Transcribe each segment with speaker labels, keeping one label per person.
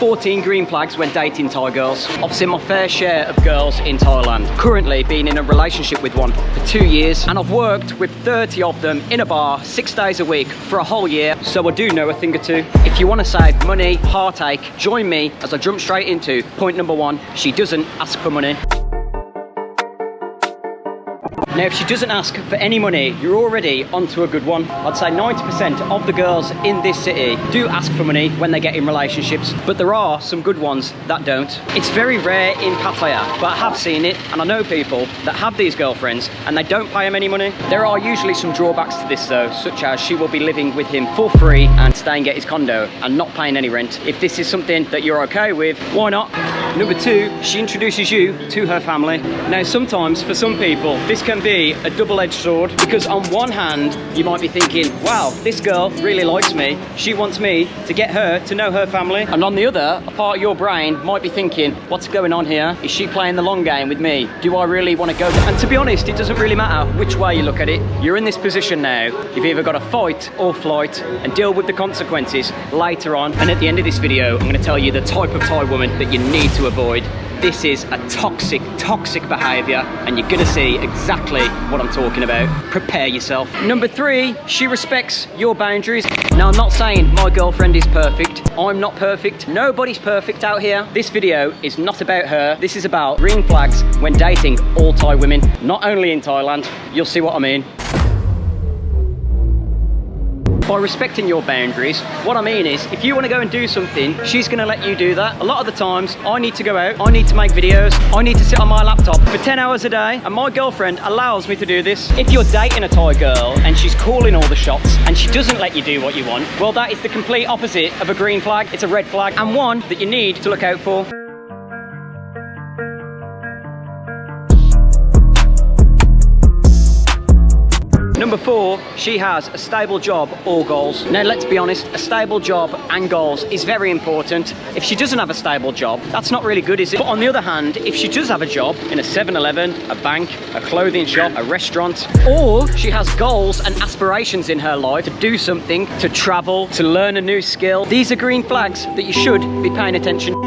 Speaker 1: 14 green flags when dating Thai girls. I've seen my fair share of girls in Thailand. Currently being in a relationship with one for 2 years, and I've worked with 30 of them in a bar 6 days a week for a whole year, so I do know a thing or two. If you want to save money, heartache, join me as I jump straight into point number 1. She doesn't ask for money. Now, if she doesn't ask for any money, you're already onto a good one. I'd say 90% of the girls in this city do ask for money when they get in relationships, but there are some good ones that don't. It's very rare in Pattaya, but I have seen it, and I know people that have these girlfriends and they don't pay them any money. There are usually some drawbacks to this though, such as she will be living with him for free and staying at his condo and not paying any rent. If this is something that you're okay with, why not? Number 2, she introduces you to her family. Now, sometimes for some people, this can be a double-edged sword, because on one hand, you might be thinking, wow, this girl really likes me. She wants me to get her to know her family. And on the other, a part of your brain might be thinking, what's going on here? Is she playing the long game with me? Do I really want to go there? And to be honest, it doesn't really matter which way you look at it. You're in this position now. You've either got to fight or flight and deal with the consequences later on. And at the end of this video, I'm going to tell you the type of Thai woman that you need to avoid. This is a toxic behaviour, and you're gonna see exactly what I'm talking about. Prepare yourself. Number 3, she respects your boundaries. Now, I'm not saying my girlfriend is perfect. I'm not perfect. Nobody's perfect out here. This video is not about her. This is about green flags when dating all Thai women, not only in Thailand. You'll see what I mean. By respecting your boundaries, what I mean is, if you want to go and do something, she's going to let you do that. A lot of the times, I need to go out, I need to make videos, I need to sit on my laptop for 10 hours a day, and my girlfriend allows me to do this. If you're dating a Thai girl and she's calling all the shots and she doesn't let you do what you want, well, that is the complete opposite of a green flag. It's a red flag, and one that you need to look out for. Number 4, she has a stable job or goals. Now, let's be honest, a stable job and goals is very important. If she doesn't have a stable job, that's not really good, is it? But on the other hand, if she does have a job in a 7-Eleven, a bank, a clothing shop, a restaurant, or she has goals and aspirations in her life to do something, to travel, to learn a new skill, these are green flags that you should be paying attention.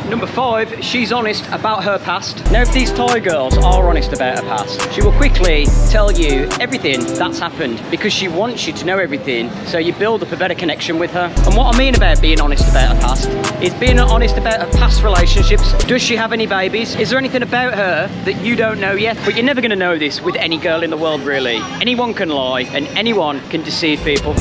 Speaker 1: Number 5, she's honest about her past. Now, if these Thai girls are honest about her past, she will quickly tell you everything that's happened, because she wants you to know everything, so you build up a better connection with her. And what I mean about being honest about her past is being honest about her past relationships. Does she have any babies? Is there anything about her that you don't know yet? But you're never going to know this with any girl in the world, really. Anyone can lie and anyone can deceive people.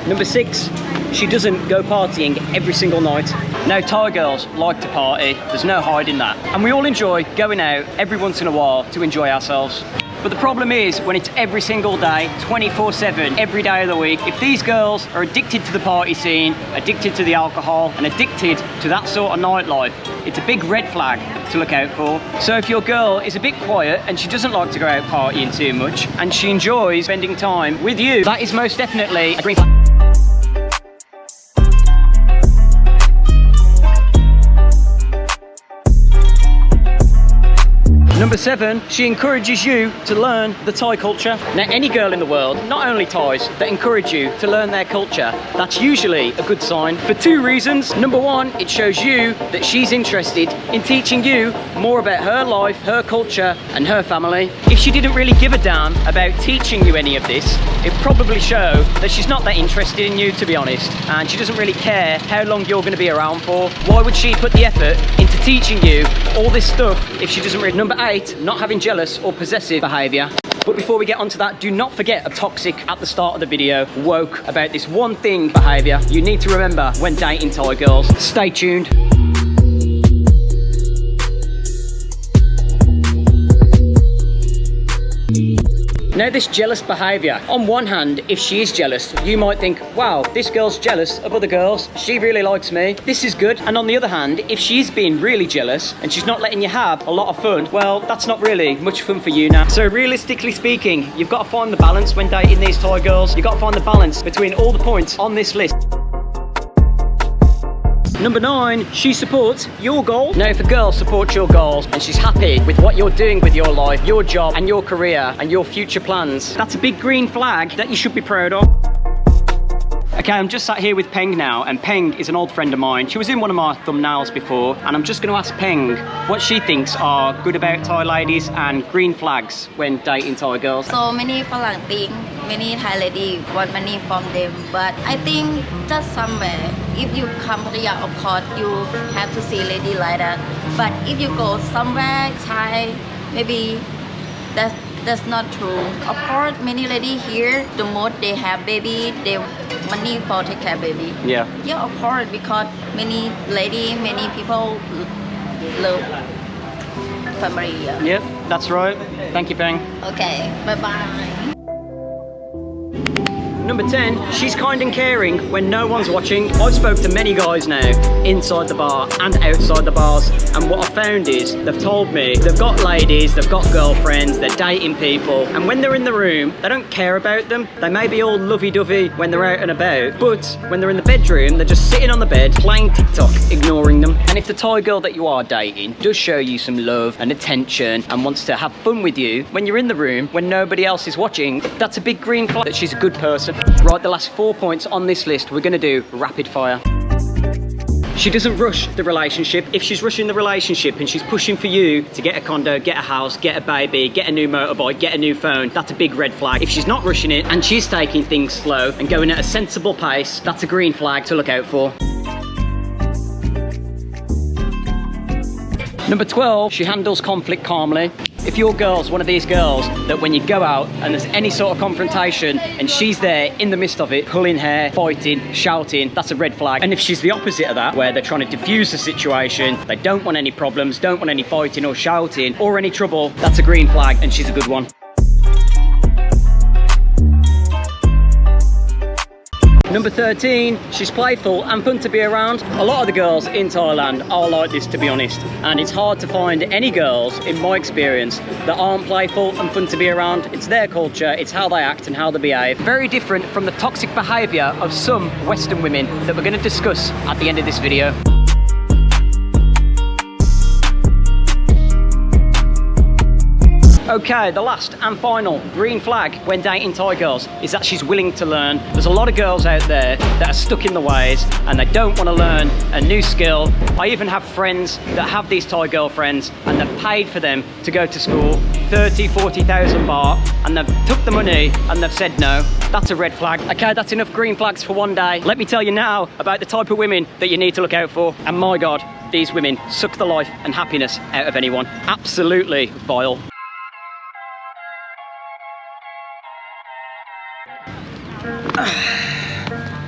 Speaker 1: Number 6, she doesn't go partying every single night. Now, Thai girls like to party. There's no hiding that. And we all enjoy going out every once in a while to enjoy ourselves. But the problem is when it's every single day, 24/7, every day of the week. If these girls are addicted to the party scene, addicted to the alcohol, and addicted to that sort of nightlife, it's a big red flag to look out for. So if your girl is a bit quiet and she doesn't like to go out partying too much, and she enjoys spending time with you, that is most definitely a green flag. Number 7, she encourages you to learn the Thai culture. Now, any girl in the world, not only Thais, that encourage you to learn their culture, that's usually a good sign for 2 reasons. Number 1, it shows you that she's interested in teaching you more about her life, her culture, and her family. If she didn't really give a damn about teaching you any of this, it'd probably show that she's not that interested in you, to be honest, and she doesn't really care how long you're going to be around for. Why would she put the effort into teaching you all this stuff if she doesn't really? Number 8, not having jealous or possessive behaviour. But before we get onto that, do not forget a toxic at the start of the video, woke about this one thing behaviour you need to remember when dating Thai girls. Stay tuned. Now, this jealous behaviour, on one hand, if she is jealous, you might think, wow, this girl's jealous of other girls, she really likes me, this is good. And on the other hand, if she's being really jealous and she's not letting you have a lot of fun, well, that's not really much fun for you now. So realistically speaking, you've got to find the balance when dating these Thai girls. You've got to find the balance between all the points on this list. Number 9, she supports your goal. Now if a girl supports your goals and she's happy with what you're doing with your life, your job and your career and your future plans, that's a big green flag that you should be proud of. Okay, I'm just sat here with Peng now, and Peng is an old friend of mine. She was in one of my thumbnails before, and I'm just going to ask Peng what she thinks are good about Thai ladies and green flags when dating Thai girls.
Speaker 2: So many Falang think many Thai ladies want money from them, but I think just somewhere, if you come Pattaya, of course, you have to see lady like that. But if you go somewhere Thai, maybe that's not true. Of course, many ladies here, the most they have baby, they money for take care baby.
Speaker 1: Yeah.
Speaker 2: Yeah, of course, because many lady, many people love family.
Speaker 1: Yep, that's right. Thank you, Peng.
Speaker 2: Okay, bye bye.
Speaker 1: Number 10, she's kind and caring when no one's watching. I've spoke to many guys now, inside the bar and outside the bars, and what I've found is they've told me they've got ladies, they've got girlfriends, they're dating people, and when they're in the room, they don't care about them. They may be all lovey-dovey when they're out and about, but when they're in the bedroom, they're just sitting on the bed, playing TikTok, ignoring them. And if the Thai girl that you are dating does show you some love and attention and wants to have fun with you, when you're in the room, when nobody else is watching, that's a big green flag that she's a good person. Right, the last 4 points on this list, we're going to do rapid fire. She doesn't rush the relationship. If she's rushing the relationship and she's pushing for you to get a condo, get a house, get a baby, get a new motorbike, get a new phone, that's a big red flag. If she's not rushing it and she's taking things slow and going at a sensible pace, that's a green flag to look out for. Number 12, she handles conflict calmly. If your girl's one of these girls that when you go out and there's any sort of confrontation and she's there in the midst of it, pulling hair, fighting, shouting, that's a red flag. And if she's the opposite of that, where they're trying to diffuse the situation, they don't want any problems, don't want any fighting or shouting or any trouble, that's a green flag and she's a good one. Number 13, she's playful and fun to be around. A lot of the girls in Thailand are like this, to be honest, and it's hard to find any girls, in my experience, that aren't playful and fun to be around. It's their culture, it's how they act and how they behave. Very different from the toxic behaviour of some Western women that we're going to discuss at the end of this video. Okay, the last and final green flag when dating Thai girls is that she's willing to learn. There's a lot of girls out there that are stuck in the ways and they don't want to learn a new skill. I even have friends that have these Thai girlfriends and they've paid for them to go to school, 30, 40,000 baht, and they've took the money and they've said no. That's a red flag. Okay, that's enough green flags for one day. Let me tell you now about the type of women that you need to look out for. And my God, these women suck the life and happiness out of anyone. Absolutely vile.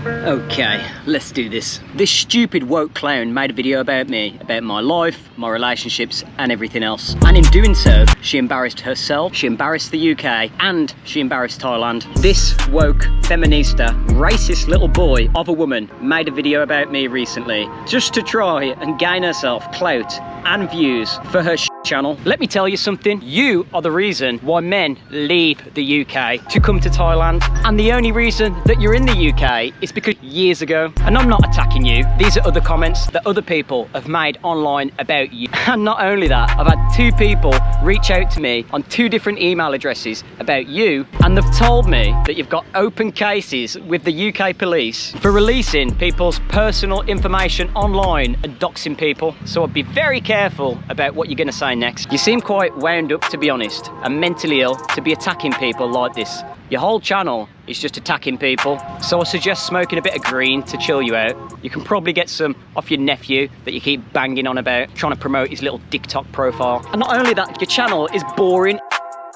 Speaker 1: Okay, let's do this. This stupid woke clown made a video about me, about my life, my relationships and everything else. And in doing so, she embarrassed herself, she embarrassed the UK and she embarrassed Thailand. This woke, feminista, racist little boy of a woman made a video about me recently just to try and gain herself clout and views for her channel. Let me tell you something, you are the reason why men leave the UK to come to Thailand, and the only reason that you're in the UK is because years ago, and I'm not attacking you, these are other comments that other people have made online about you. And not only that, I've had 2 people reach out to me on 2 different email addresses about you, and they've told me that you've got open cases with the UK police for releasing people's personal information online and doxing people. So I'd be very careful about what you're going to say next. You seem quite wound up, to be honest, and mentally ill to be attacking people like this. Your whole channel is just attacking people, so I suggest smoking a bit of green to chill you out. You can probably get some off your nephew that you keep banging on about, trying to promote his little TikTok profile. And not only that, your channel is boring,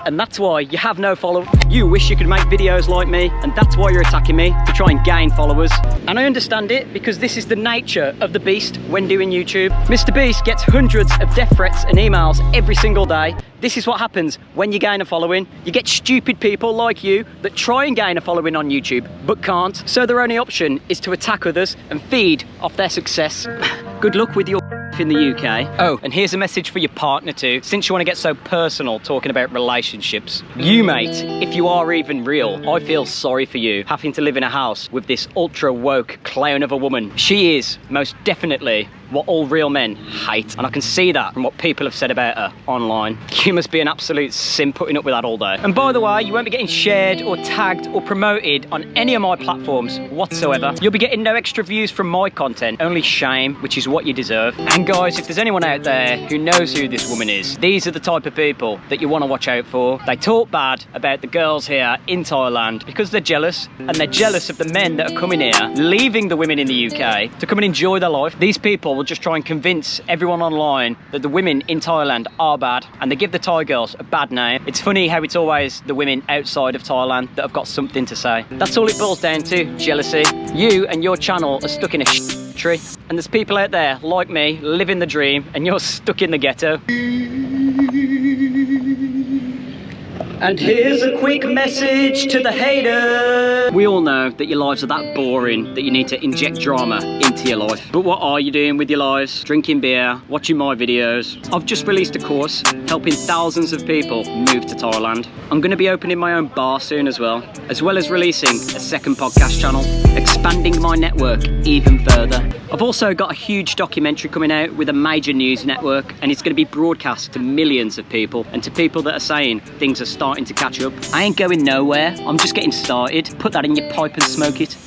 Speaker 1: and that's why you have no followers. You wish you could make videos like me, and that's why you're attacking me, to try and gain followers. And I understand it, because this is the nature of the beast when doing YouTube. Mr. Beast gets hundreds of death threats and emails every single day. This is what happens when you gain a following. You get stupid people like you that try and gain a following on YouTube, but can't. So their only option is to attack others and feed off their success. Good luck with your life in the UK. Oh, and here's a message for your partner too. Since you want to get so personal talking about relationships, you mate, if you are even real, I feel sorry for you having to live in a house with this ultra woke clown of a woman. She is most definitely what all real men hate, and I can see that from what people have said about her online. You must be an absolute sim putting up with that all day. And by the way, you won't be getting shared or tagged or promoted on any of my platforms whatsoever. You'll be getting no extra views from my content, only shame, which is what you deserve. And guys, if there's anyone out there who knows who this woman is, these are the type of people that you want to watch out for. They talk bad about the girls here in Thailand because they're jealous, and they're jealous of the men that are coming here, leaving the women in the UK to come and enjoy their life. These people will just try and convince everyone online that the women in Thailand are bad, and they give the Thai girls a bad name. It's funny how it's always the women outside of Thailand that have got something to say. That's all it boils down to, jealousy. You and your channel are stuck in a tree, and there's people out there like me living the dream, and you're stuck in the ghetto. And here's a quick message to the hater. We all know that your lives are that boring that you need to inject drama into your life. But what are you doing with your lives? Drinking beer, watching my videos. I've just released a course helping thousands of people move to Thailand. I'm going to be opening my own bar soon as well as releasing a second podcast channel, expanding my network even further. I've also got a huge documentary coming out with a major news network, and it's going to be broadcast to millions of people, and to people that are saying things are starting to catch up. I ain't going nowhere, I'm just getting started. Put that in your pipe and smoke it.